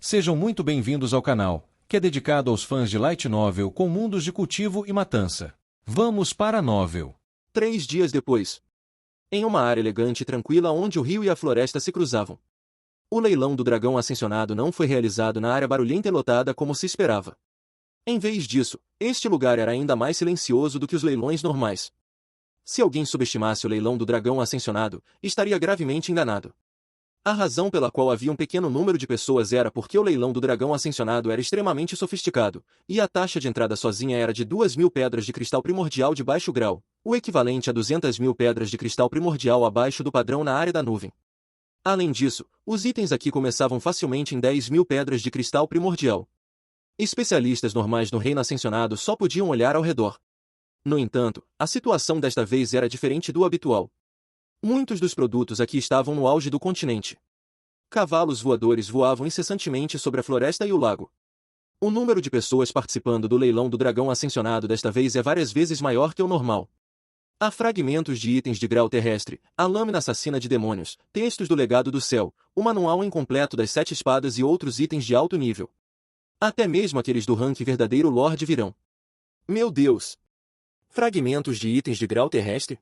Sejam muito bem-vindos ao canal, que é dedicado aos fãs de Light Novel com mundos de cultivo e matança. Vamos para a novel. 3 dias depois. Em uma área elegante e tranquila onde o rio e a floresta se cruzavam. O leilão do dragão ascensionado não foi realizado na área barulhenta e lotada como se esperava. Em vez disso, este lugar era ainda mais silencioso do que os leilões normais. Se alguém subestimasse o leilão do dragão ascensionado, estaria gravemente enganado. A razão pela qual havia um pequeno número de pessoas era porque o leilão do dragão ascensionado era extremamente sofisticado, e a taxa de entrada sozinha era de 2.000 pedras de cristal primordial de baixo grau, o equivalente a 200.000 pedras de cristal primordial abaixo do padrão na área da nuvem. Além disso, os itens aqui começavam facilmente em 10.000 pedras de cristal primordial. Especialistas normais no reino ascensionado só podiam olhar ao redor. No entanto, a situação desta vez era diferente do habitual. Muitos dos produtos aqui estavam no auge do continente. Cavalos voadores voavam incessantemente sobre a floresta e o lago. O número de pessoas participando do leilão do dragão ascensionado desta vez é várias vezes maior que o normal. Há fragmentos de itens de grau terrestre, a lâmina assassina de demônios, textos do legado do céu, o manual incompleto das 7 espadas e outros itens de alto nível. Até mesmo aqueles do rank verdadeiro Lorde virão. Meu Deus! Fragmentos de itens de grau terrestre?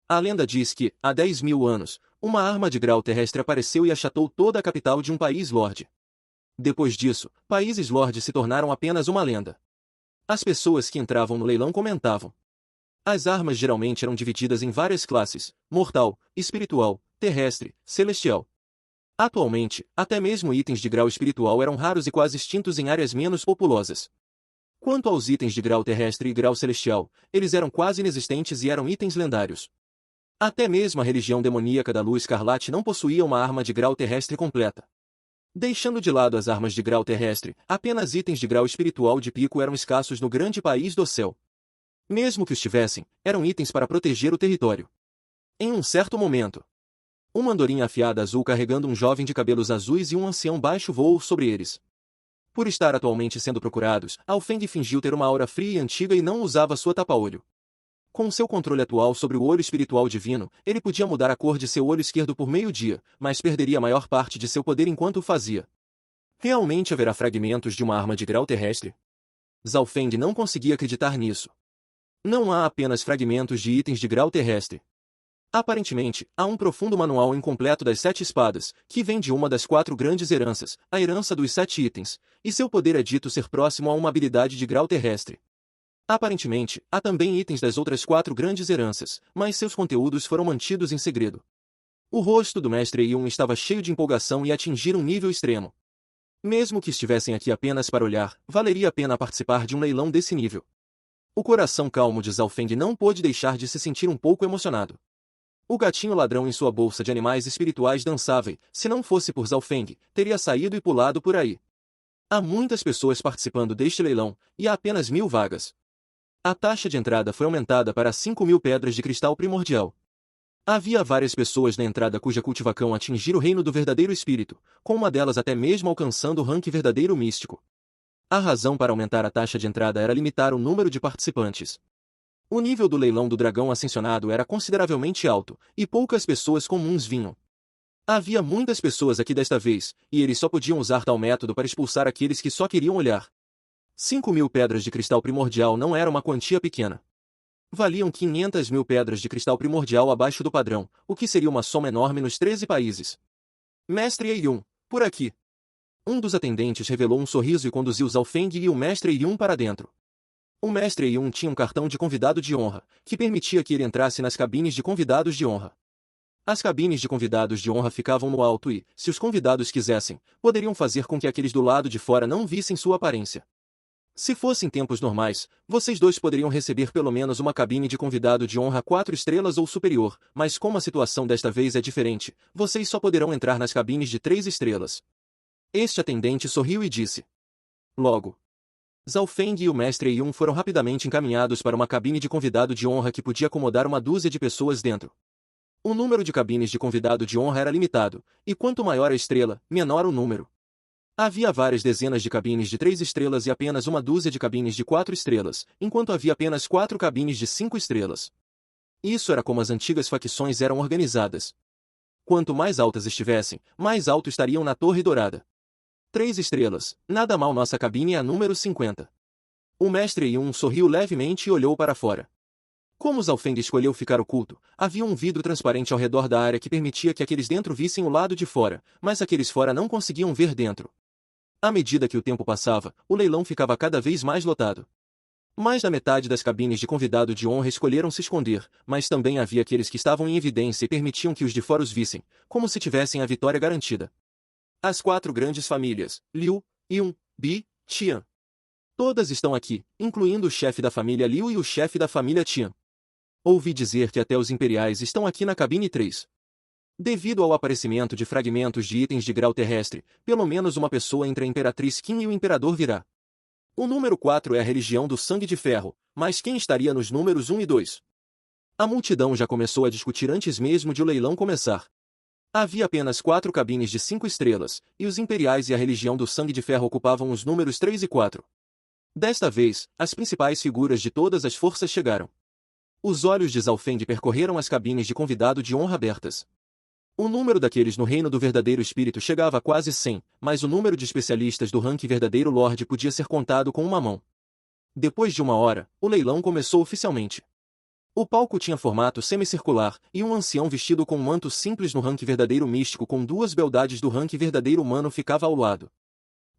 A lenda diz que, há 10.000 anos, uma arma de grau terrestre apareceu e achatou toda a capital de um país Lorde. Depois disso, países Lorde se tornaram apenas uma lenda. As pessoas que entravam no leilão comentavam. As armas geralmente eram divididas em várias classes: mortal, espiritual, terrestre, celestial. Atualmente, até mesmo itens de grau espiritual eram raros e quase extintos em áreas menos populosas. Quanto aos itens de grau terrestre e grau celestial, eles eram quase inexistentes e eram itens lendários. Até mesmo a religião demoníaca da Lua Escarlate não possuía uma arma de grau terrestre completa. Deixando de lado as armas de grau terrestre, apenas itens de grau espiritual de pico eram escassos no grande país do céu. Mesmo que os tivessem, eram itens para proteger o território. Em um certo momento, uma andorinha afiada azul carregando um jovem de cabelos azuis e um ancião baixo voou sobre eles. Por estar atualmente sendo procurados, Alfeng fingiu ter uma aura fria e antiga e não usava sua tapa-olho. Com seu controle atual sobre o olho espiritual divino, ele podia mudar a cor de seu olho esquerdo por meio-dia, mas perderia a maior parte de seu poder enquanto o fazia. Realmente haverá fragmentos de uma arma de grau terrestre? Zhao Feng não conseguia acreditar nisso. Não há apenas fragmentos de itens de grau terrestre. Aparentemente, há um profundo manual incompleto das 7 espadas, que vem de uma das 4 grandes heranças, a herança dos 7 itens, e seu poder é dito ser próximo a uma habilidade de grau terrestre. Aparentemente, há também itens das outras 4 grandes heranças, mas seus conteúdos foram mantidos em segredo. O rosto do mestre Yun estava cheio de empolgação e atingira um nível extremo. Mesmo que estivessem aqui apenas para olhar, valeria a pena participar de um leilão desse nível. O coração calmo de Zhao Feng não pôde deixar de se sentir um pouco emocionado. O gatinho ladrão em sua bolsa de animais espirituais dançava e, se não fosse por Zhao Feng, teria saído e pulado por aí. Há muitas pessoas participando deste leilão, e há apenas 1.000 vagas. A taxa de entrada foi aumentada para 5.000 pedras de cristal primordial. Havia várias pessoas na entrada cuja cultivação atingira o reino do verdadeiro espírito, com uma delas até mesmo alcançando o rank verdadeiro místico. A razão para aumentar a taxa de entrada era limitar o número de participantes. O nível do leilão do dragão ascensionado era consideravelmente alto, e poucas pessoas comuns vinham. Havia muitas pessoas aqui desta vez, e eles só podiam usar tal método para expulsar aqueles que só queriam olhar. 5.000 pedras de cristal primordial não era uma quantia pequena. Valiam 500.000 pedras de cristal primordial abaixo do padrão, o que seria uma soma enorme nos 13 países. Mestre Yun, por aqui. Um dos atendentes revelou um sorriso e conduziu Zhao Feng e o mestre Yun para dentro. O mestre Yun tinha um cartão de convidado de honra, que permitia que ele entrasse nas cabines de convidados de honra. As cabines de convidados de honra ficavam no alto e, se os convidados quisessem, poderiam fazer com que aqueles do lado de fora não vissem sua aparência. Se fossem tempos normais, vocês dois poderiam receber pelo menos uma cabine de convidado de honra 4 estrelas ou superior, mas como a situação desta vez é diferente, vocês só poderão entrar nas cabines de 3 estrelas. Este atendente sorriu e disse. Logo, Zhao Feng e o mestre Yun foram rapidamente encaminhados para uma cabine de convidado de honra que podia acomodar uma dúzia de pessoas dentro. O número de cabines de convidado de honra era limitado, e quanto maior a estrela, menor o número. Havia várias dezenas de cabines de 3 estrelas e apenas uma dúzia de cabines de 4 estrelas, enquanto havia apenas 4 cabines de 5 estrelas. Isso era como as antigas facções eram organizadas. Quanto mais altas estivessem, mais alto estariam na Torre Dourada. 3 estrelas, nada mal, nossa cabine é a número 50. O mestre Yun sorriu levemente e olhou para fora. Como Zalfeng escolheu ficar oculto, havia um vidro transparente ao redor da área que permitia que aqueles dentro vissem o lado de fora, mas aqueles fora não conseguiam ver dentro. À medida que o tempo passava, o leilão ficava cada vez mais lotado. Mais da metade das cabines de convidado de honra escolheram se esconder, mas também havia aqueles que estavam em evidência e permitiam que os de fora os vissem, como se tivessem a vitória garantida. As 4 grandes famílias, Liu, Yun, Bi, Qian. Todas estão aqui, incluindo o chefe da família Liu e o chefe da família Qian. Ouvi dizer que até os imperiais estão aqui na cabine 3. Devido ao aparecimento de fragmentos de itens de grau terrestre, pelo menos uma pessoa entre a Imperatriz Qin e o Imperador virá. O número 4 é a religião do sangue de ferro, mas quem estaria nos números 1 e 2? A multidão já começou a discutir antes mesmo de o leilão começar. Havia apenas 4 cabines de 5 estrelas, e os imperiais e a religião do sangue de ferro ocupavam os números 3 e 4. Desta vez, as principais figuras de todas as forças chegaram. Os olhos de Zalfeng percorreram as cabines de convidado de honra abertas. O número daqueles no reino do verdadeiro espírito chegava a quase 100, mas o número de especialistas do ranking verdadeiro Lorde podia ser contado com uma mão. Depois de 1 hora, o leilão começou oficialmente. O palco tinha formato semicircular, e um ancião vestido com um manto simples no ranking verdadeiro místico com 2 beldades do ranking verdadeiro humano ficava ao lado.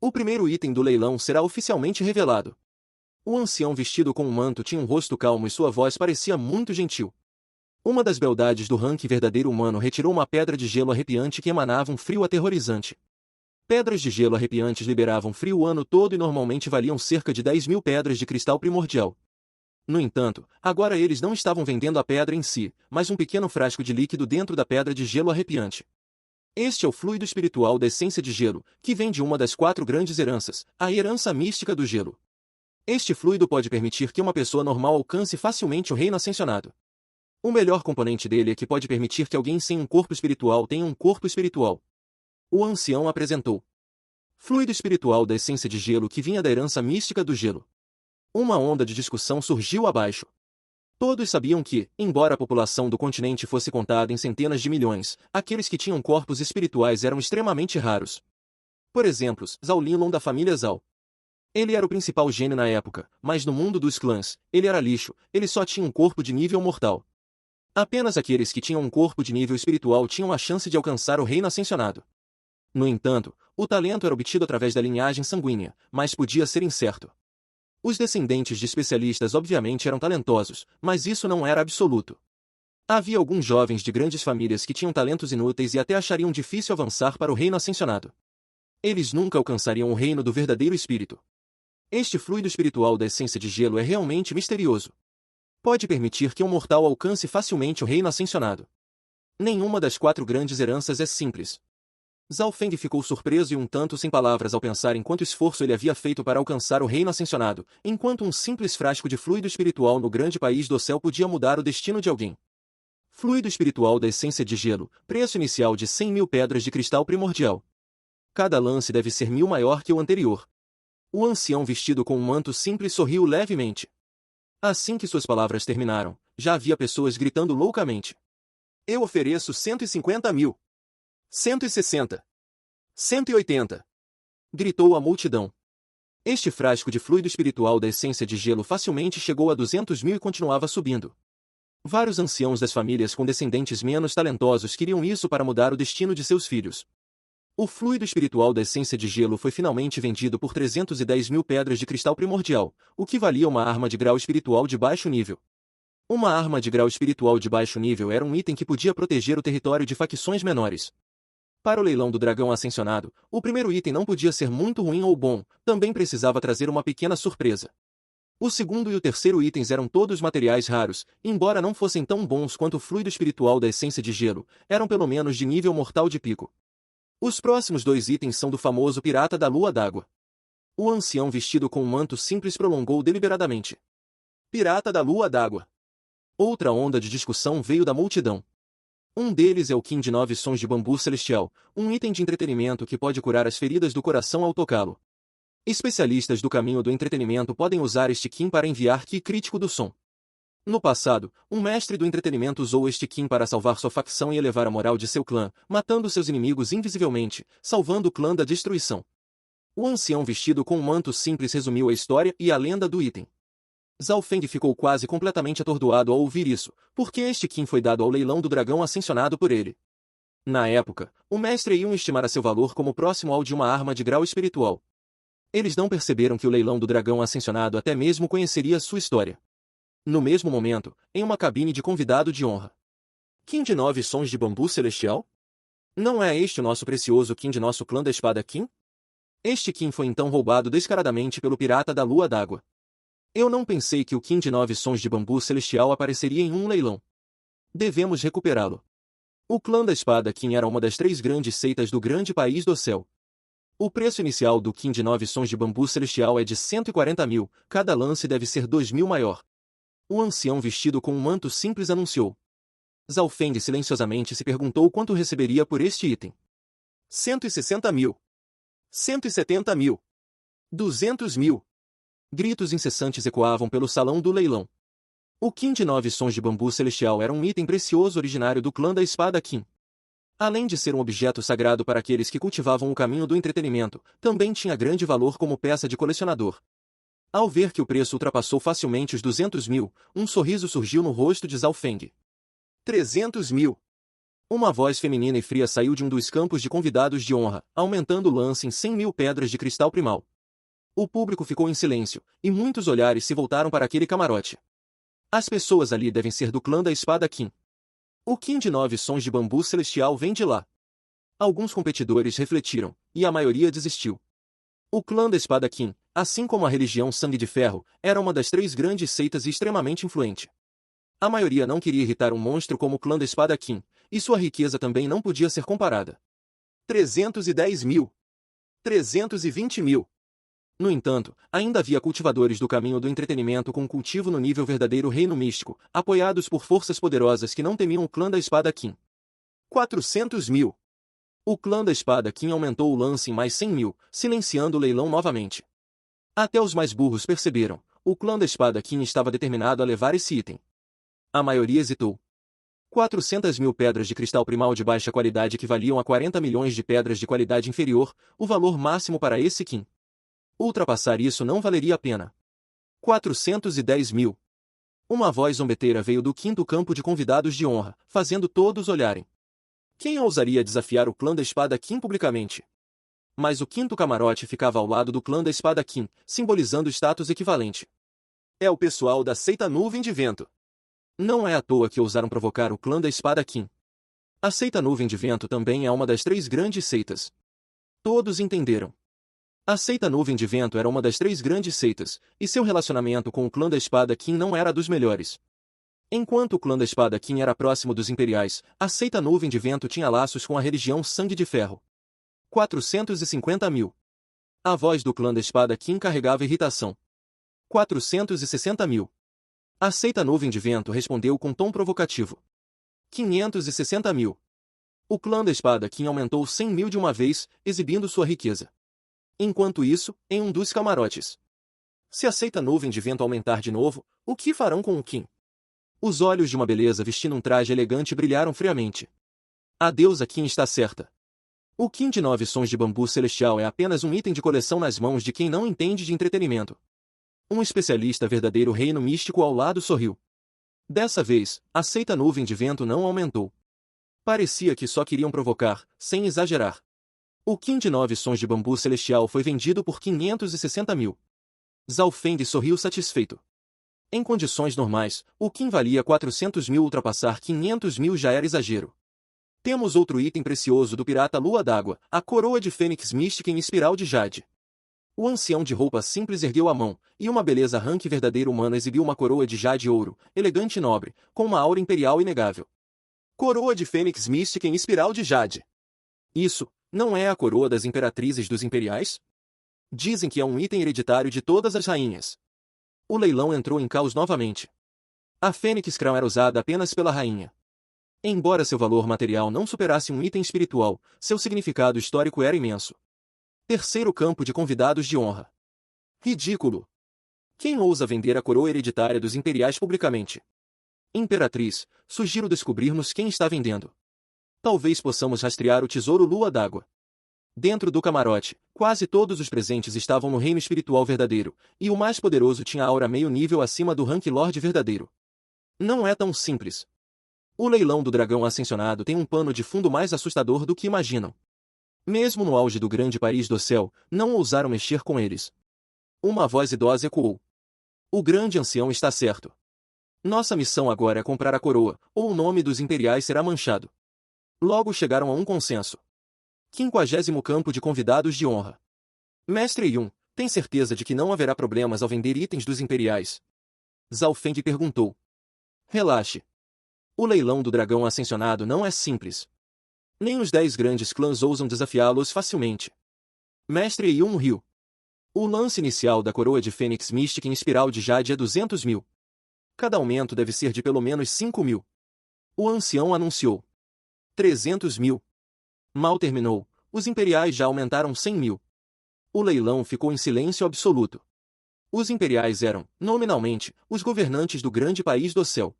O primeiro item do leilão será oficialmente revelado. O ancião vestido com um manto tinha um rosto calmo e sua voz parecia muito gentil. Uma das beldades do ranking verdadeiro humano retirou uma pedra de gelo arrepiante que emanava um frio aterrorizante. Pedras de gelo arrepiantes liberavam frio o ano todo e normalmente valiam cerca de 10.000 pedras de cristal primordial. No entanto, agora eles não estavam vendendo a pedra em si, mas um pequeno frasco de líquido dentro da pedra de gelo arrepiante. Este é o fluido espiritual da essência de gelo, que vem de uma das 4 grandes heranças, a herança mística do gelo. Este fluido pode permitir que uma pessoa normal alcance facilmente o reino ascensionado. O melhor componente dele é que pode permitir que alguém sem um corpo espiritual tenha um corpo espiritual. O ancião apresentou. Fluido espiritual da essência de gelo que vinha da herança mística do gelo. Uma onda de discussão surgiu abaixo. Todos sabiam que, embora a população do continente fosse contada em centenas de milhões, aqueles que tinham corpos espirituais eram extremamente raros. Por exemplo, Zhao Linlong da família Zhao. Ele era o principal gênio na época, mas no mundo dos clãs, ele era lixo, ele só tinha um corpo de nível mortal. Apenas aqueles que tinham um corpo de nível espiritual tinham a chance de alcançar o reino ascensionado. No entanto, o talento era obtido através da linhagem sanguínea, mas podia ser incerto. Os descendentes de especialistas obviamente eram talentosos, mas isso não era absoluto. Havia alguns jovens de grandes famílias que tinham talentos inúteis e até achariam difícil avançar para o reino ascensionado. Eles nunca alcançariam o reino do verdadeiro espírito. Este fluido espiritual da essência de gelo é realmente misterioso. Pode permitir que um mortal alcance facilmente o reino ascensionado. Nenhuma das 4 grandes heranças é simples. Zalfeng ficou surpreso e um tanto sem palavras ao pensar em quanto esforço ele havia feito para alcançar o reino ascensionado, enquanto um simples frasco de fluido espiritual no grande país do céu podia mudar o destino de alguém. Fluido espiritual da essência de gelo, preço inicial de 100.000 pedras de cristal primordial. Cada lance deve ser 1.000 maior que o anterior. O ancião vestido com um manto simples sorriu levemente. Assim que suas palavras terminaram, já havia pessoas gritando loucamente. Eu ofereço 150.000. 160. 180. Gritou a multidão. Este frasco de fluido espiritual da essência de gelo facilmente chegou a 200.000 e continuava subindo. Vários anciãos das famílias com descendentes menos talentosos queriam isso para mudar o destino de seus filhos. O fluido espiritual da essência de gelo foi finalmente vendido por 310.000 pedras de cristal primordial, o que valia uma arma de grau espiritual de baixo nível. Uma arma de grau espiritual de baixo nível era um item que podia proteger o território de facções menores. Para o leilão do dragão ascensionado, o primeiro item não podia ser muito ruim ou bom, também precisava trazer uma pequena surpresa. O segundo e o terceiro itens eram todos materiais raros, embora não fossem tão bons quanto o fluido espiritual da essência de gelo, eram pelo menos de nível mortal de pico. Os próximos 2 itens são do famoso pirata da lua d'água. O ancião vestido com um manto simples prolongou deliberadamente. Pirata da lua d'água. Outra onda de discussão veio da multidão. Um deles é o Kim de 9 sons de bambu celestial, um item de entretenimento que pode curar as feridas do coração ao tocá-lo. Especialistas do caminho do entretenimento podem usar este Kim para enviar Ki crítico do som. No passado, um mestre do entretenimento usou este Kim para salvar sua facção e elevar a moral de seu clã, matando seus inimigos invisivelmente, salvando o clã da destruição. O ancião vestido com um manto simples resumiu a história e a lenda do item. Zhao Feng ficou quase completamente atordoado ao ouvir isso, porque este Qin foi dado ao leilão do dragão ascensionado por ele. Na época, o mestre e Yun estimara seu valor como próximo ao de uma arma de grau espiritual. Eles não perceberam que o leilão do dragão ascensionado até mesmo conheceria sua história. No mesmo momento, em uma cabine de convidado de honra. Qin de 9 sons de bambu celestial? Não é este o nosso precioso Qin de nosso clã da espada Qin? Este Qin foi então roubado descaradamente pelo pirata da lua d'água. Eu não pensei que o Qin de 9 sons de bambu celestial apareceria em um leilão. Devemos recuperá-lo. O clã da espada Qin era uma das 3 grandes seitas do grande país do céu. O preço inicial do Qin de 9 sons de bambu celestial é de 140 mil, cada lance deve ser 2 mil maior. O ancião vestido com um manto simples anunciou. Zhao Feng silenciosamente se perguntou quanto receberia por este item. 160 mil. 170 mil. 200 mil. Gritos incessantes ecoavam pelo salão do leilão. O Qin de 9 sons de bambu celestial era um item precioso originário do clã da espada Qin. Além de ser um objeto sagrado para aqueles que cultivavam o caminho do entretenimento, também tinha grande valor como peça de colecionador. Ao ver que o preço ultrapassou facilmente os 200 mil, um sorriso surgiu no rosto de Zhao Feng. 300 mil. Uma voz feminina e fria saiu de um dos campos de convidados de honra, aumentando o lance em 100 mil pedras de cristal primal. O público ficou em silêncio, e muitos olhares se voltaram para aquele camarote. As pessoas ali devem ser do clã da espada Qin. O Qin de 9 sons de bambu celestial vem de lá. Alguns competidores refletiram, e a maioria desistiu. O clã da espada Qin, assim como a religião Sangue de Ferro, era uma das 3 grandes seitas e extremamente influente. A maioria não queria irritar um monstro como o clã da espada Qin, e sua riqueza também não podia ser comparada. 310 mil. 320 mil. No entanto, ainda havia cultivadores do caminho do entretenimento com cultivo no nível verdadeiro reino místico, apoiados por forças poderosas que não temiam o clã da espada Qin. 400 mil. O clã da espada Qin aumentou o lance em mais 100 mil, silenciando o leilão novamente. Até os mais burros perceberam, o clã da espada Qin estava determinado a levar esse item. A maioria hesitou. 400 mil pedras de cristal primal de baixa qualidade equivaliam a 40 milhões de pedras de qualidade inferior, o valor máximo para esse Qin. Ultrapassar isso não valeria a pena. 410 mil. Uma voz zombeteira veio do 5º campo de convidados de honra, fazendo todos olharem. Quem ousaria desafiar o clã da espada Qin publicamente? Mas o 5º camarote ficava ao lado do clã da espada Qin, simbolizando status equivalente. É o pessoal da seita Nuvem de Vento. Não é à toa que ousaram provocar o clã da espada Qin. A seita Nuvem de Vento também é uma das 3 grandes seitas. Todos entenderam. A seita Nuvem de Vento era uma das 3 grandes seitas, e seu relacionamento com o clã da espada Qin não era dos melhores. Enquanto o clã da espada Qin era próximo dos imperiais, a seita Nuvem de Vento tinha laços com a religião Sangue de Ferro. 450 mil. A voz do clã da espada Qin carregava irritação. 460 mil. A seita Nuvem de Vento respondeu com tom provocativo. 560 mil. O clã da espada Qin aumentou 100 mil de uma vez, exibindo sua riqueza. Enquanto isso, em um dos camarotes. Se a seita Nuvem de Vento aumentar de novo, o que farão com o Qin? Os olhos de uma beleza vestindo um traje elegante brilharam friamente. A deusa Qin está certa. O Qin de 9 sons de bambu celestial é apenas um item de coleção nas mãos de quem não entende de entretenimento. Um especialista verdadeiro reino místico ao lado sorriu. Dessa vez, a seita Nuvem de Vento não aumentou. Parecia que só queriam provocar, sem exagerar. O Qin de 9 sons de bambu celestial foi vendido por 560 mil. Zhao Feng sorriu satisfeito. Em condições normais, o Qin valia 400 mil, ultrapassar 500 mil já era exagero. Temos outro item precioso do pirata Lua d'Água, a coroa de fênix mística em espiral de jade. O ancião de roupa simples ergueu a mão, e uma beleza rank verdadeiro humano exibiu uma coroa de jade ouro, elegante e nobre, com uma aura imperial inegável. Coroa de fênix mística em espiral de jade. Isso, não é a coroa das imperatrizes dos imperiais? Dizem que é um item hereditário de todas as rainhas. O leilão entrou em caos novamente. A Fênix Crown era usada apenas pela rainha. Embora seu valor material não superasse um item espiritual, seu significado histórico era imenso. Terceiro campo de convidados de honra. Ridículo! Quem ousa vender a coroa hereditária dos imperiais publicamente? Imperatriz, sugiro descobrirmos quem está vendendo. Talvez possamos rastrear o tesouro Lua d'Água. Dentro do camarote, quase todos os presentes estavam no reino espiritual verdadeiro, e o mais poderoso tinha a aura meio nível acima do rank Lorde verdadeiro. Não é tão simples. O leilão do dragão ascensionado tem um pano de fundo mais assustador do que imaginam. Mesmo no auge do grande país do céu, não ousaram mexer com eles. Uma voz idosa ecoou. O grande ancião está certo. Nossa missão agora é comprar a coroa, ou o nome dos imperiais será manchado. Logo chegaram a um consenso. 50º campo de convidados de honra. Mestre Yun, tem certeza de que não haverá problemas ao vender itens dos imperiais? Zhao Feng perguntou. Relaxe. O leilão do dragão ascensionado não é simples. Nem os 10 grandes clãs ousam desafiá-los facilmente. Mestre Yun riu. O lance inicial da coroa de Fênix Mística em espiral de Jade é 200 mil. Cada aumento deve ser de pelo menos 5 mil. O ancião anunciou. 300 mil. Mal terminou, os imperiais já aumentaram 100 mil. O leilão ficou em silêncio absoluto. Os imperiais eram, nominalmente, os governantes do grande país do céu.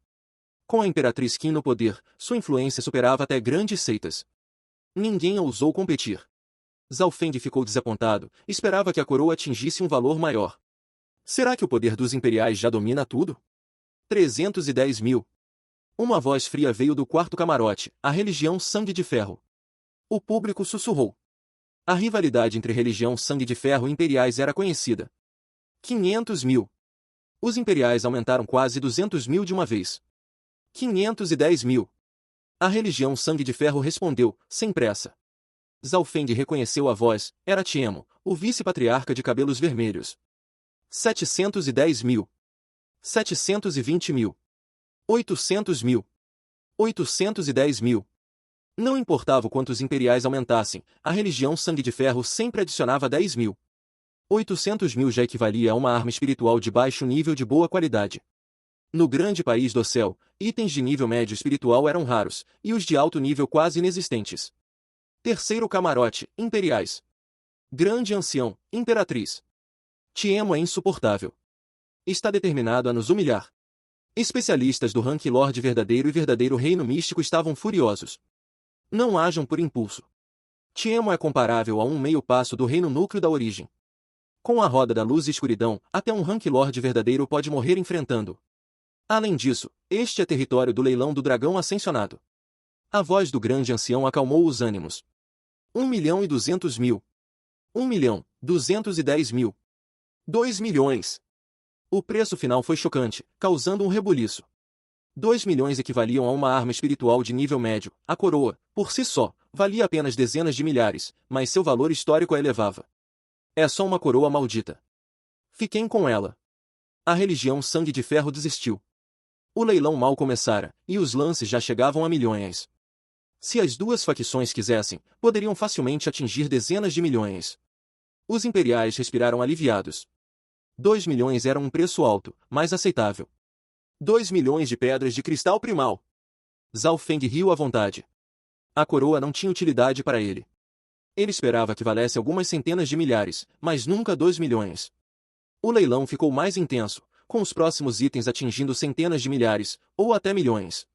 Com a Imperatriz Qin no poder, sua influência superava até grandes seitas. Ninguém ousou competir. Zhao Feng ficou desapontado, esperava que a coroa atingisse um valor maior. Será que o poder dos imperiais já domina tudo? 310 mil. Uma voz fria veio do quarto camarote, a religião Sangue de Ferro. O público sussurrou. A rivalidade entre religião Sangue de Ferro e imperiais era conhecida. 500 mil. Os imperiais aumentaram quase 200 mil de uma vez. 510 mil. A religião Sangue de Ferro respondeu, sem pressa. Zhao Feng reconheceu a voz, era Tiemo, o vice-patriarca de cabelos vermelhos. 710 mil. 720 mil. 800 mil. 810 mil. Não importava o quanto os imperiais aumentassem, a religião Sangue de Ferro sempre adicionava 10 mil. 800 mil já equivalia a uma arma espiritual de baixo nível de boa qualidade. No grande país do céu, itens de nível médio espiritual eram raros, e os de alto nível quase inexistentes. Terceiro camarote, imperiais. Grande ancião, imperatriz. Tiemo é insuportável. Está determinado a nos humilhar. Especialistas do rank Lorde verdadeiro e verdadeiro reino místico estavam furiosos. Não hajam por impulso. Tiemo é comparável a um meio passo do reino núcleo da origem. Com a roda da luz e escuridão, até um rank Lorde verdadeiro pode morrer enfrentando. Além disso, este é território do leilão do dragão ascensionado. A voz do grande ancião acalmou os ânimos. 1.200.000. 1.210.000. 2 milhões. O preço final foi chocante, causando um rebuliço. 2 milhões equivaliam a uma arma espiritual de nível médio. A coroa, por si só, valia apenas dezenas de milhares, mas seu valor histórico a elevava. É só uma coroa maldita. Fiquem com ela. A religião Sangue de Ferro desistiu. O leilão mal começara, e os lances já chegavam a milhões. Se as duas facções quisessem, poderiam facilmente atingir dezenas de milhões. Os imperiais respiraram aliviados. 2 milhões era um preço alto, mas aceitável. 2 milhões de pedras de cristal primal. Zhao Feng riu à vontade. A coroa não tinha utilidade para ele. Ele esperava que valesse algumas centenas de milhares, mas nunca 2 milhões. O leilão ficou mais intenso, com os próximos itens atingindo centenas de milhares, ou até milhões.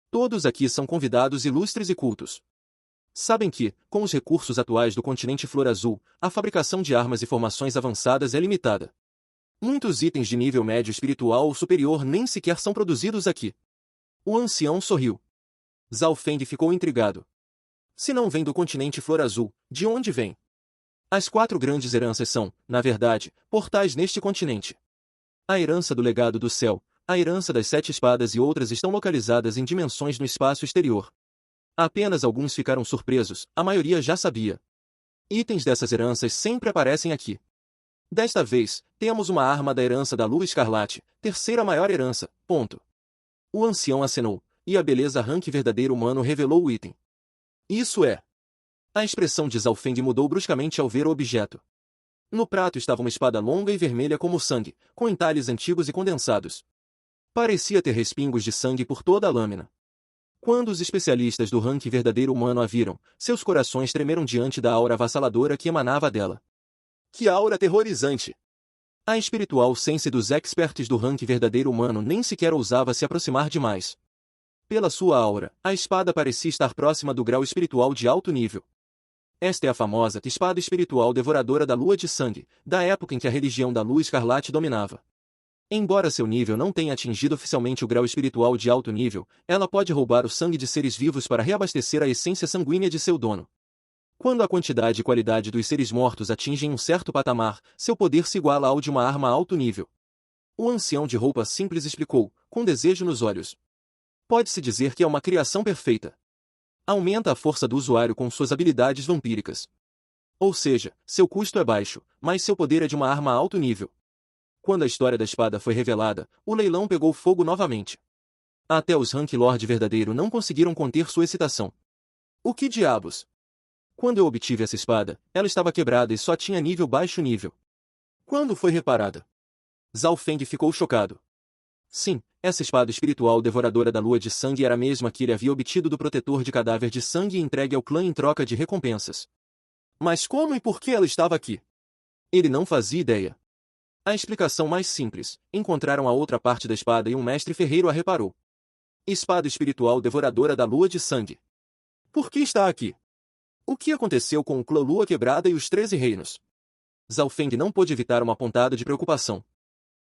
Todos aqui são convidados ilustres e cultos. Sabem que, com os recursos atuais do continente Flor Azul, a fabricação de armas e formações avançadas é limitada. Muitos itens de nível médio espiritual ou superior nem sequer são produzidos aqui. O ancião sorriu. Zhao Feng ficou intrigado. Se não vem do continente Flor Azul, de onde vem? As 4 grandes heranças são, na verdade, portais neste continente. A herança do legado do céu, a herança das 7 espadas e outras estão localizadas em dimensões no espaço exterior. Apenas alguns ficaram surpresos, a maioria já sabia. Itens dessas heranças sempre aparecem aqui. Desta vez, temos uma arma da herança da Lua Escarlate, terceira maior herança, ponto. O ancião acenou, e a beleza rank verdadeiro humano revelou o item. Isso é. A expressão de Zhao Feng mudou bruscamente ao ver o objeto. No prato estava uma espada longa e vermelha como sangue, com entalhes antigos e condensados. Parecia ter respingos de sangue por toda a lâmina. Quando os especialistas do rank verdadeiro humano a viram, seus corações tremeram diante da aura avassaladora que emanava dela. Que aura aterrorizante! A espiritual sense dos experts do rank verdadeiro humano nem sequer ousava se aproximar demais. Pela sua aura, a espada parecia estar próxima do grau espiritual de alto nível. Esta é a famosa espada espiritual devoradora da lua de sangue, da época em que a religião da lua escarlate dominava. Embora seu nível não tenha atingido oficialmente o grau espiritual de alto nível, ela pode roubar o sangue de seres vivos para reabastecer a essência sanguínea de seu dono. Quando a quantidade e qualidade dos seres mortos atingem um certo patamar, seu poder se iguala ao de uma arma alto nível. O ancião de roupa simples explicou, com desejo nos olhos. Pode-se dizer que é uma criação perfeita. Aumenta a força do usuário com suas habilidades vampíricas. Ou seja, seu custo é baixo, mas seu poder é de uma arma alto nível. Quando a história da espada foi revelada, o leilão pegou fogo novamente. Até os Rank Lord verdadeiro não conseguiram conter sua excitação. O que diabos? Quando eu obtive essa espada, ela estava quebrada e só tinha nível baixo nível. Quando foi reparada? Zhao Feng ficou chocado. Sim, essa espada espiritual devoradora da lua de sangue era a mesma que ele havia obtido do protetor de cadáver de sangue e entregue ao clã em troca de recompensas. Mas como e por que ela estava aqui? Ele não fazia ideia. A explicação mais simples: encontraram a outra parte da espada e um mestre ferreiro a reparou. Espada espiritual devoradora da lua de sangue. Por que está aqui? O que aconteceu com o clã Lua Quebrada e os 13 reinos? Zhao Feng não pôde evitar uma pontada de preocupação.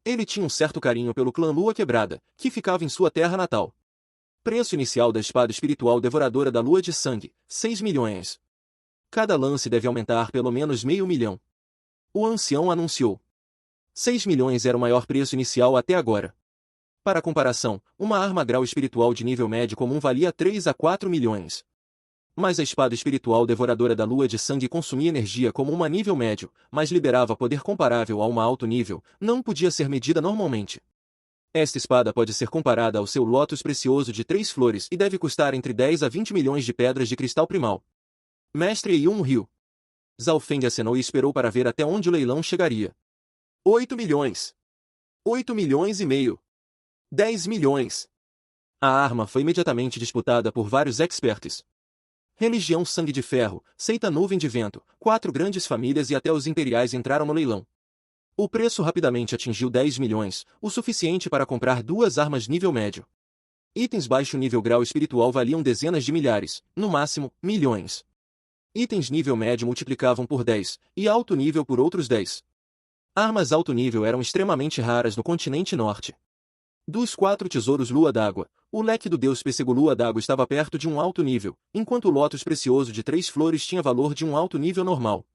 Ele tinha um certo carinho pelo clã Lua Quebrada, que ficava em sua terra natal. Preço inicial da espada espiritual devoradora da lua de sangue, 6 milhões. Cada lance deve aumentar pelo menos meio milhão. O ancião anunciou. 6 milhões era o maior preço inicial até agora. Para comparação, uma arma grau espiritual de nível médio comum valia 3 a 4 milhões. Mas a espada espiritual devoradora da lua de sangue consumia energia como uma nível médio, mas liberava poder comparável a uma alto nível, não podia ser medida normalmente. Esta espada pode ser comparada ao seu lótus precioso de 3 flores e deve custar entre 10 a 20 milhões de pedras de cristal primal. Mestre Yun riu. Zhao Feng acenou e esperou para ver até onde o leilão chegaria. 8 milhões. 8 milhões e meio. 10 milhões. A arma foi imediatamente disputada por vários experts. Religião Sangue de Ferro, Seita Nuvem de Vento, 4 grandes famílias e até os imperiais entraram no leilão. O preço rapidamente atingiu 10 milhões, o suficiente para comprar 2 armas nível médio. Itens baixo nível grau espiritual valiam dezenas de milhares, no máximo, milhões. Itens nível médio multiplicavam por 10, e alto nível por outros 10. Armas alto nível eram extremamente raras no continente norte. Dos 4 tesouros Lua d'Água, o leque do deus pêssego Lua d'Água estava perto de um alto nível, enquanto o lótus precioso de 3 flores tinha valor de um alto nível normal.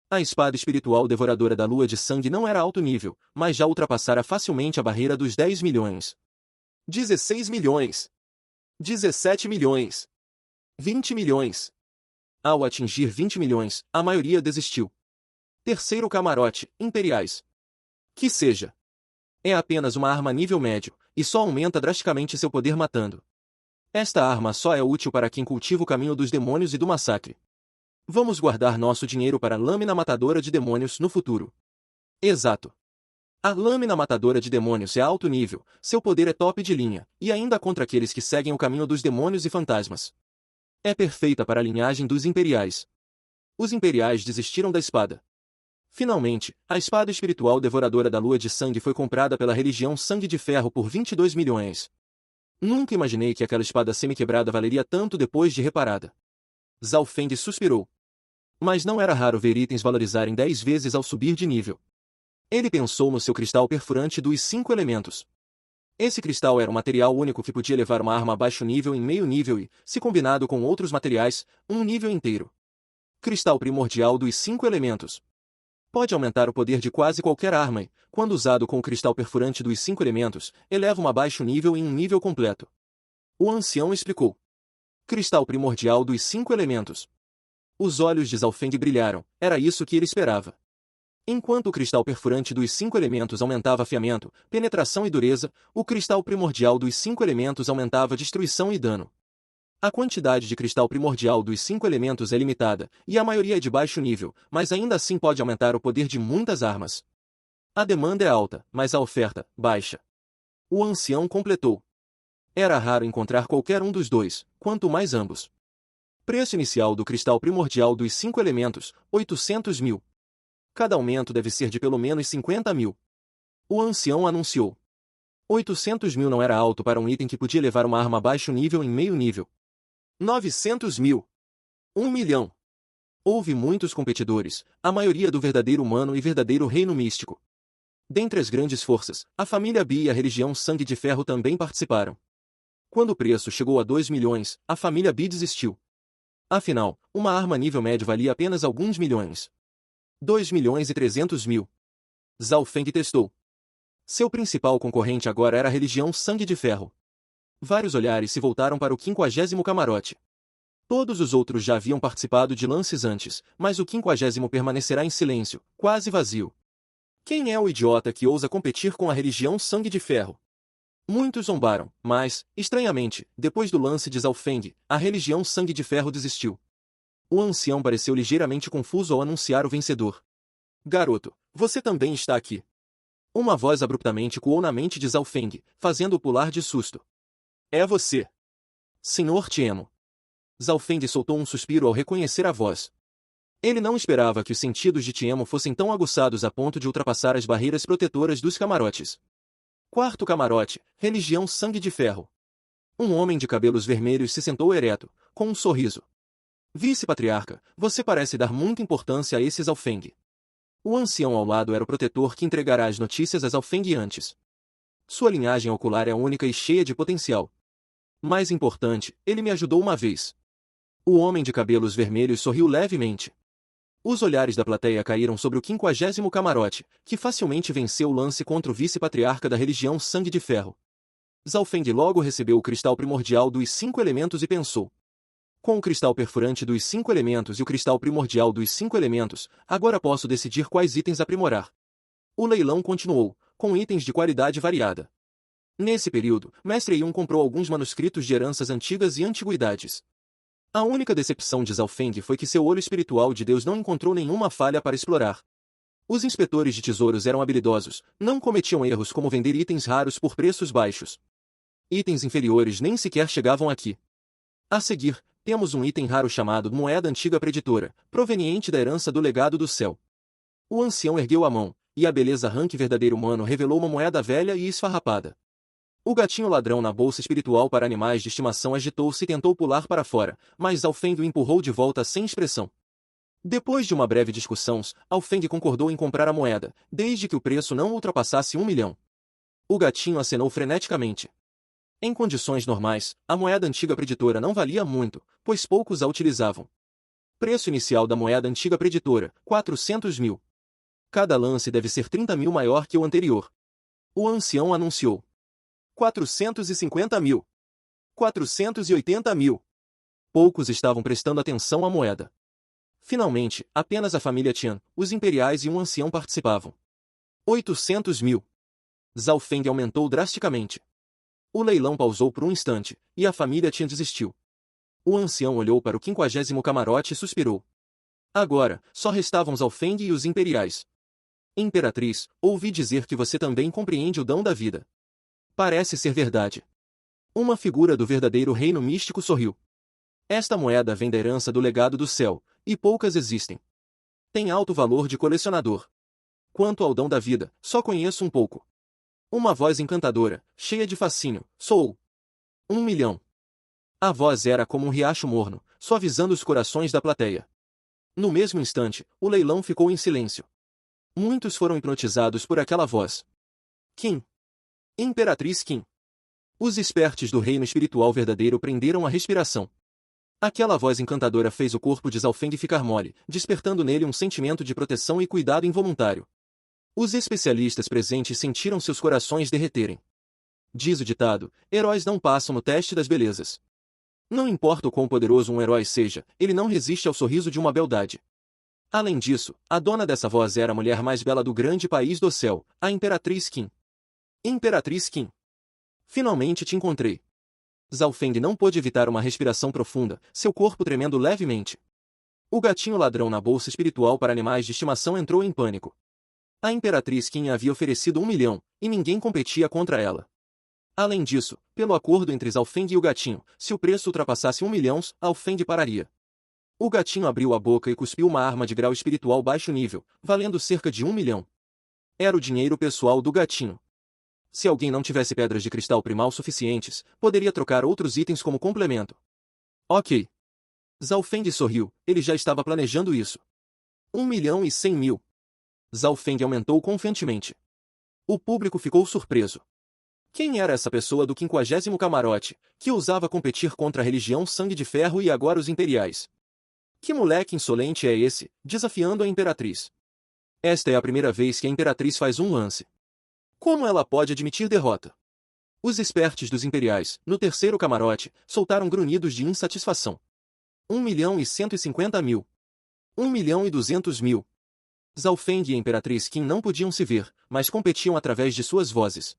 A espada espiritual devoradora da lua de sangue não era alto nível, mas já ultrapassara facilmente a barreira dos 10 milhões. 16 milhões. 17 milhões. 20 milhões. Ao atingir 20 milhões, a maioria desistiu. Terceiro camarote, imperiais. Que seja. É apenas uma arma nível médio, e só aumenta drasticamente seu poder matando. Esta arma só é útil para quem cultiva o caminho dos demônios e do massacre. Vamos guardar nosso dinheiro para a lâmina matadora de demônios no futuro. Exato. A lâmina matadora de demônios é alto nível, seu poder é top de linha, e ainda contra aqueles que seguem o caminho dos demônios e fantasmas. É perfeita para a linhagem dos imperiais. Os imperiais desistiram da espada. Finalmente, a espada espiritual devoradora da lua de sangue foi comprada pela religião Sangue de Ferro por 22 milhões. Nunca imaginei que aquela espada semi-quebrada valeria tanto depois de reparada. Zhao Feng suspirou. Mas não era raro ver itens valorizarem 10 vezes ao subir de nível. Ele pensou no seu cristal perfurante dos 5 elementos. Esse cristal era um material único que podia levar uma arma a baixo nível em meio nível e, se combinado com outros materiais, um nível inteiro. Cristal primordial dos 5 elementos. Pode aumentar o poder de quase qualquer arma e, quando usado com o cristal perfurante dos 5 elementos, eleva um baixo nível em um nível completo. O ancião explicou. Cristal primordial dos 5 elementos. Os olhos de Zhao Feng brilharam, era isso que ele esperava. Enquanto o cristal perfurante dos 5 elementos aumentava afiamento, penetração e dureza, o cristal primordial dos 5 elementos aumentava destruição e dano. A quantidade de cristal primordial dos 5 elementos é limitada, e a maioria é de baixo nível, mas ainda assim pode aumentar o poder de muitas armas. A demanda é alta, mas a oferta, baixa. O ancião completou. Era raro encontrar qualquer um dos dois, quanto mais ambos. Preço inicial do cristal primordial dos 5 elementos, 800 mil. Cada aumento deve ser de pelo menos 50 mil. O ancião anunciou. 800 mil não era alto para um item que podia levar uma arma a baixo nível em meio nível. 900 mil. 1 milhão. Houve muitos competidores, a maioria do verdadeiro humano e verdadeiro reino místico. Dentre as grandes forças, a família Bi e a religião Sangue de Ferro também participaram. Quando o preço chegou a 2 milhões, a família Bi desistiu. Afinal, uma arma nível médio valia apenas alguns milhões. 2 milhões e 300 mil. Zhao Feng testou. Seu principal concorrente agora era a religião Sangue de Ferro. Vários olhares se voltaram para o 50º camarote. Todos os outros já haviam participado de lances antes, mas o 50º permanecerá em silêncio, quase vazio. Quem é o idiota que ousa competir com a religião Sangue de Ferro? Muitos zombaram, mas, estranhamente, depois do lance de Zhao Feng, a religião Sangue de Ferro desistiu. O ancião pareceu ligeiramente confuso ao anunciar o vencedor. Garoto, você também está aqui. Uma voz abruptamente coou na mente de Zhao Feng, fazendo-o pular de susto. É você. Senhor Tiemo. Zhao Feng soltou um suspiro ao reconhecer a voz. Ele não esperava que os sentidos de Tiemo fossem tão aguçados a ponto de ultrapassar as barreiras protetoras dos camarotes. Quarto camarote, religião Sangue de Ferro. Um homem de cabelos vermelhos se sentou ereto, com um sorriso. Vice-patriarca, você parece dar muita importância a esse Zhao Feng. O ancião ao lado era o protetor que entregará as notícias a Zhao Feng antes. Sua linhagem ocular é única e cheia de potencial. Mais importante, ele me ajudou uma vez. O homem de cabelos vermelhos sorriu levemente. Os olhares da plateia caíram sobre o 50º camarote, que facilmente venceu o lance contra o vice-patriarca da religião Sangue de Ferro. Zhao Feng logo recebeu o cristal primordial dos 5 elementos e pensou. Com o cristal perfurante dos 5 elementos e o cristal primordial dos 5 elementos, agora posso decidir quais itens aprimorar. O leilão continuou, com itens de qualidade variada. Nesse período, Mestre Yun comprou alguns manuscritos de heranças antigas e antiguidades. A única decepção de Zhao Feng foi que seu olho espiritual de Deus não encontrou nenhuma falha para explorar. Os inspetores de tesouros eram habilidosos, não cometiam erros como vender itens raros por preços baixos. Itens inferiores nem sequer chegavam aqui. A seguir, temos um item raro chamado Moeda Antiga Preditora, proveniente da herança do Legado do Céu. O ancião ergueu a mão, e a beleza rank verdadeiro humano revelou uma moeda velha e esfarrapada. O gatinho ladrão na bolsa espiritual para animais de estimação agitou-se e tentou pular para fora, mas Zhao Feng o empurrou de volta sem expressão. Depois de uma breve discussão, Zhao Feng concordou em comprar a moeda, desde que o preço não ultrapassasse 1 milhão. O gatinho acenou freneticamente. Em condições normais, a moeda antiga preditora não valia muito, pois poucos a utilizavam. Preço inicial da moeda antiga preditora, 400 mil. Cada lance deve ser 30 mil maior que o anterior. O ancião anunciou. 450 mil. 480 mil. Poucos estavam prestando atenção à moeda. Finalmente, apenas a família Tian, os imperiais e um ancião participavam. 800 mil. Zhao Feng aumentou drasticamente. O leilão pausou por um instante, e a família Tian desistiu. O ancião olhou para o 50º camarote e suspirou. Agora, só restavam Zhao Feng e os imperiais. Imperatriz, ouvi dizer que você também compreende o dão da vida. Parece ser verdade. Uma figura do verdadeiro reino místico sorriu. Esta moeda vem da herança do Legado do Céu, e poucas existem. Tem alto valor de colecionador. Quanto ao dão da vida, só conheço um pouco. Uma voz encantadora, cheia de fascínio, soou. 1 milhão. A voz era como um riacho morno, suavizando os corações da plateia. No mesmo instante, o leilão ficou em silêncio. Muitos foram hipnotizados por aquela voz. Qin. Imperatriz Qin. Os espertos do reino espiritual verdadeiro prenderam a respiração. Aquela voz encantadora fez o corpo de Zhao Feng ficar mole, despertando nele um sentimento de proteção e cuidado involuntário. Os especialistas presentes sentiram seus corações derreterem. Diz o ditado, heróis não passam no teste das belezas. Não importa o quão poderoso um herói seja, ele não resiste ao sorriso de uma beldade. Além disso, a dona dessa voz era a mulher mais bela do grande país do céu, a Imperatriz Qin. Imperatriz Qin. Finalmente te encontrei. Zhao Feng não pôde evitar uma respiração profunda, seu corpo tremendo levemente. O gatinho ladrão na bolsa espiritual para animais de estimação entrou em pânico. A Imperatriz Qin havia oferecido 1 milhão, e ninguém competia contra ela. Além disso, pelo acordo entre Zhao Feng e o gatinho, se o preço ultrapassasse 1 milhão, Zhao Feng pararia. O gatinho abriu a boca e cuspiu uma arma de grau espiritual baixo nível, valendo cerca de 1 milhão. Era o dinheiro pessoal do gatinho. Se alguém não tivesse pedras de cristal primal suficientes, poderia trocar outros itens como complemento. Ok. Zhao Feng sorriu, ele já estava planejando isso. 1.100.000. Zhao Feng aumentou confiantemente. O público ficou surpreso. Quem era essa pessoa do 50º camarote, que ousava competir contra a religião Sangue de Ferro e agora os imperiais? Que moleque insolente é esse, desafiando a imperatriz? Esta é a primeira vez que a imperatriz faz um lance. Como ela pode admitir derrota? Os espertos dos imperiais, no terceiro camarote, soltaram grunhidos de insatisfação. 1.150.000. 1.200.000. Zhao Feng e a Imperatriz Qin não podiam se ver, mas competiam através de suas vozes.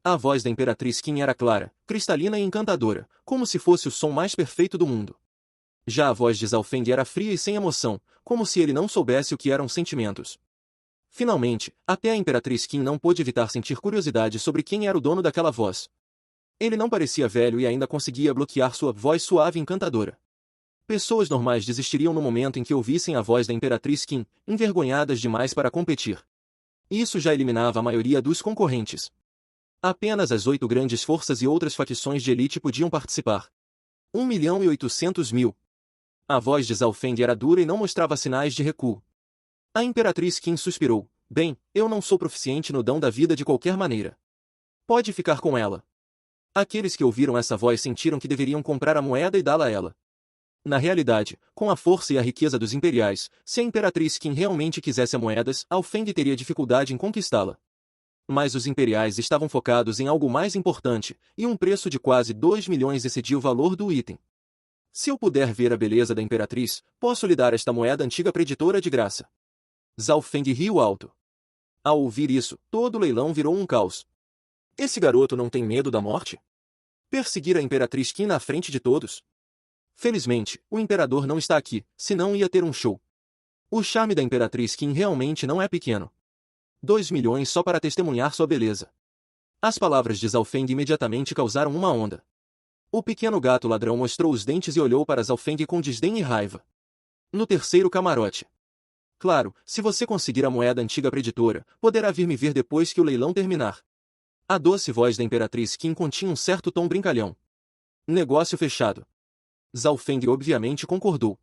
A voz da Imperatriz Qin era clara, cristalina e encantadora, como se fosse o som mais perfeito do mundo. Já a voz de Zhao Feng era fria e sem emoção, como se ele não soubesse o que eram sentimentos. Finalmente, até a Imperatriz Qin não pôde evitar sentir curiosidade sobre quem era o dono daquela voz. Ele não parecia velho e ainda conseguia bloquear sua voz suave e encantadora. Pessoas normais desistiriam no momento em que ouvissem a voz da Imperatriz Qin, envergonhadas demais para competir. Isso já eliminava a maioria dos concorrentes. Apenas as 8 grandes forças e outras facções de elite podiam participar. 1.800.000. A voz de Zhao Feng era dura e não mostrava sinais de recuo. A Imperatriz Qin suspirou. Bem, eu não sou proficiente no dom da vida de qualquer maneira. Pode ficar com ela. Aqueles que ouviram essa voz sentiram que deveriam comprar a moeda e dá-la a ela. Na realidade, com a força e a riqueza dos imperiais, se a Imperatriz Qin realmente quisesse a moedas, Zhao Feng teria dificuldade em conquistá-la. Mas os imperiais estavam focados em algo mais importante, e um preço de quase 2 milhões excedia o valor do item. Se eu puder ver a beleza da Imperatriz, posso lhe dar esta moeda antiga preditora de graça. Zhao Feng riu alto. Ao ouvir isso, todo o leilão virou um caos. Esse garoto não tem medo da morte? Perseguir a Imperatriz Qin na frente de todos? Felizmente, o imperador não está aqui, senão ia ter um show. O charme da Imperatriz Qin realmente não é pequeno. 2 milhões só para testemunhar sua beleza. As palavras de Zhao Feng imediatamente causaram uma onda. O pequeno gato ladrão mostrou os dentes e olhou para Zhao Feng com desdém e raiva. No terceiro camarote. Claro, se você conseguir a moeda antiga preditora, poderá vir me ver depois que o leilão terminar. A doce voz da Imperatriz Qin continha um certo tom brincalhão. Negócio fechado. Zhao Feng obviamente concordou.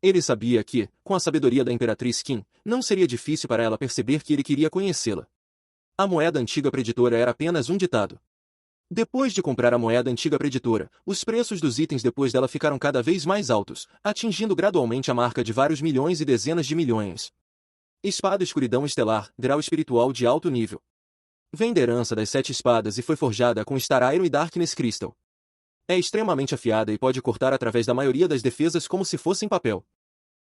Ele sabia que, com a sabedoria da Imperatriz Qin, não seria difícil para ela perceber que ele queria conhecê-la. A moeda antiga preditora era apenas um ditado. Depois de comprar a moeda antiga preditora, os preços dos itens depois dela ficaram cada vez mais altos, atingindo gradualmente a marca de vários milhões e dezenas de milhões. Espada Escuridão Estelar, grau espiritual de alto nível. Vem da herança das 7 espadas e foi forjada com Star Iron e Darkness Crystal. É extremamente afiada e pode cortar através da maioria das defesas como se fossem papel.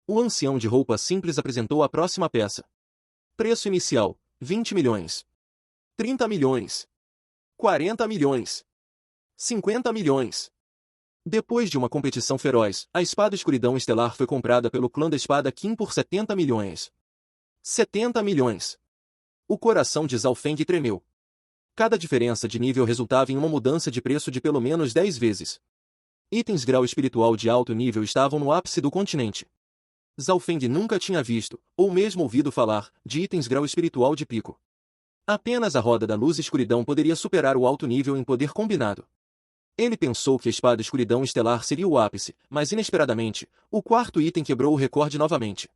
O ancião de roupa simples apresentou a próxima peça. Preço inicial, 20 milhões. 30 milhões. 40 milhões. 50 milhões. Depois de uma competição feroz, a Espada Escuridão Estelar foi comprada pelo clã da Espada Qin por 70 milhões. 70 milhões. O coração de Zhao Feng tremeu. Cada diferença de nível resultava em uma mudança de preço de pelo menos 10 vezes. Itens grau espiritual de alto nível estavam no ápice do continente. Zhao Feng nunca tinha visto, ou mesmo ouvido falar, de itens grau espiritual de pico. Apenas a Roda da Luz e Escuridão poderia superar o alto nível em poder combinado. Ele pensou que a Espada Escuridão Estelar seria o ápice, mas inesperadamente, o quarto item quebrou o recorde novamente.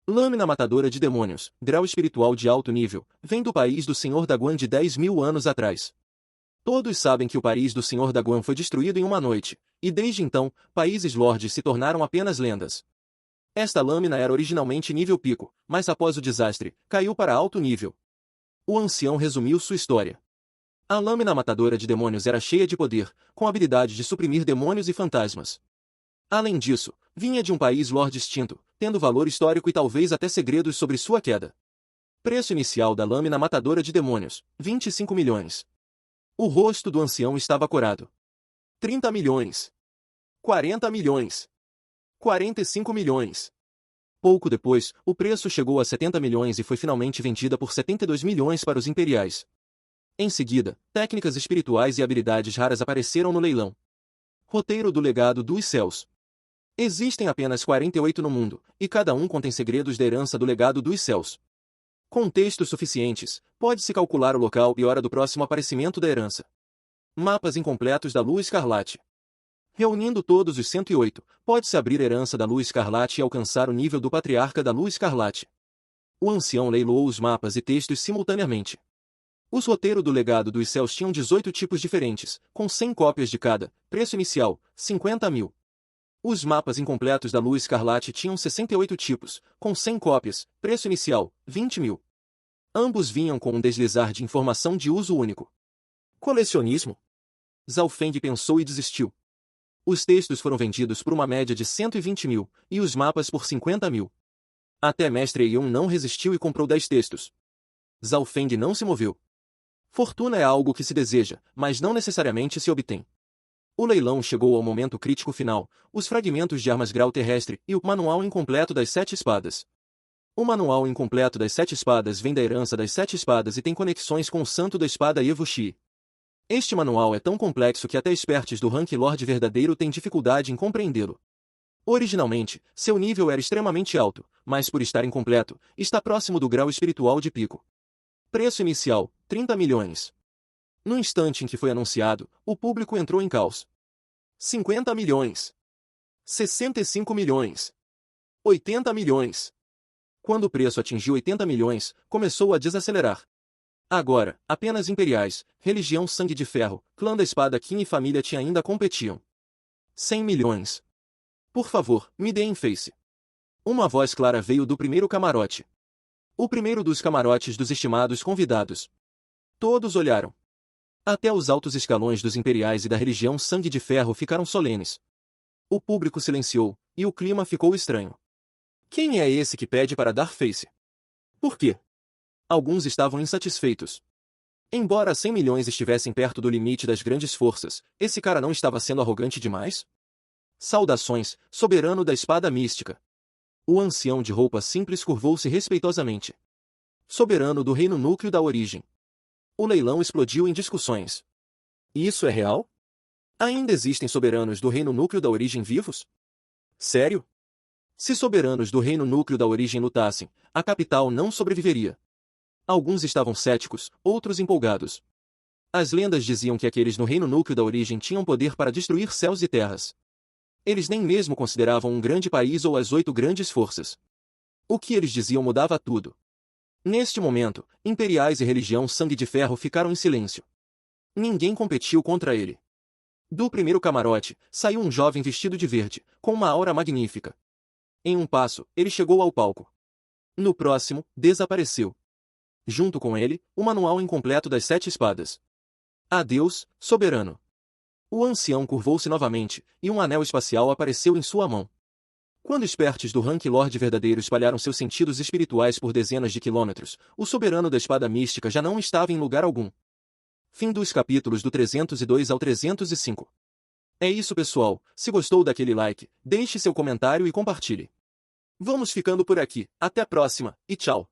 Lâmina Matadora de Demônios, grau espiritual de alto nível, vem do país do Senhor Daguan de 10.000 anos atrás. Todos sabem que o país do Senhor Daguan foi destruído em uma noite, e desde então, países lordes se tornaram apenas lendas. Esta lâmina era originalmente nível pico, mas após o desastre, caiu para alto nível. O ancião resumiu sua história. A lâmina matadora de demônios era cheia de poder, com a habilidade de suprimir demônios e fantasmas. Além disso, vinha de um país lorde extinto, tendo valor histórico e talvez até segredos sobre sua queda. Preço inicial da lâmina matadora de demônios, 25 milhões. O rosto do ancião estava corado. 30 milhões. 40 milhões. 45 milhões. Pouco depois, o preço chegou a 70 milhões e foi finalmente vendida por 72 milhões para os imperiais. Em seguida, técnicas espirituais e habilidades raras apareceram no leilão. Roteiro do Legado dos Céus. Existem apenas 48 no mundo, e cada um contém segredos da herança do Legado dos Céus. Com textos suficientes, pode-se calcular o local e hora do próximo aparecimento da herança. Mapas incompletos da Lua Escarlate. Reunindo todos os 108, pode-se abrir a herança da Lua Escarlate e alcançar o nível do Patriarca da Lua Escarlate. O ancião leiloou os mapas e textos simultaneamente. Os roteiros do Legado dos Céus tinham 18 tipos diferentes, com 100 cópias de cada, preço inicial, 50 mil. Os mapas incompletos da Lua Escarlate tinham 68 tipos, com 100 cópias, preço inicial, 20 mil. Ambos vinham com um deslizar de informação de uso único. Colecionismo? Zhao Feng pensou e desistiu. Os textos foram vendidos por uma média de 120 mil, e os mapas por 50 mil. Até Mestre Yun não resistiu e comprou 10 textos. Zhao Feng não se moveu. Fortuna é algo que se deseja, mas não necessariamente se obtém. O leilão chegou ao momento crítico final, os fragmentos de armas grau terrestre e o manual incompleto das 7 espadas. O manual incompleto das 7 espadas vem da herança das 7 espadas e tem conexões com o santo da espada Evushi. Este manual é tão complexo que até experts do rank Lord verdadeiro têm dificuldade em compreendê-lo. Originalmente, seu nível era extremamente alto, mas por estar incompleto, está próximo do grau espiritual de pico. Preço inicial, 30 milhões. No instante em que foi anunciado, o público entrou em caos. 50 milhões. 65 milhões. 80 milhões. Quando o preço atingiu 80 milhões, começou a desacelerar. Agora, apenas Imperiais, Religião Sangue de Ferro, Clã da Espada Qin e Família Qin ainda competiam. 100 milhões. Por favor, me deem face. Uma voz clara veio do primeiro camarote. O primeiro dos camarotes dos estimados convidados. Todos olharam. Até os altos escalões dos Imperiais e da Religião Sangue de Ferro ficaram solenes. O público silenciou, e o clima ficou estranho. Quem é esse que pede para dar face? Por quê? Alguns estavam insatisfeitos. Embora 100 milhões estivessem perto do limite das grandes forças, esse cara não estava sendo arrogante demais? Saudações, soberano da espada mística. O ancião de roupa simples curvou-se respeitosamente. Soberano do reino núcleo da origem. O leilão explodiu em discussões. Isso é real? Ainda existem soberanos do reino núcleo da origem vivos? Sério? Se soberanos do reino núcleo da origem lutassem, a capital não sobreviveria. Alguns estavam céticos, outros empolgados. As lendas diziam que aqueles no reino núcleo da origem tinham poder para destruir céus e terras. Eles nem mesmo consideravam um grande país ou as 8 grandes forças. O que eles diziam mudava tudo. Neste momento, Imperiais e Religião Sangue de Ferro ficaram em silêncio. Ninguém competiu contra ele. Do primeiro camarote, saiu um jovem vestido de verde, com uma aura magnífica. Em um passo, ele chegou ao palco. No próximo, desapareceu. Junto com ele, o manual incompleto das 7 espadas. Adeus, soberano. O ancião curvou-se novamente, e um anel espacial apareceu em sua mão. Quando espertos do rank Lord verdadeiro espalharam seus sentidos espirituais por dezenas de quilômetros, o soberano da espada mística já não estava em lugar algum. Fim dos capítulos do 302 ao 305. É isso, pessoal. Se gostou daquele like, deixe seu comentário e compartilhe. Vamos ficando por aqui. Até a próxima, e tchau!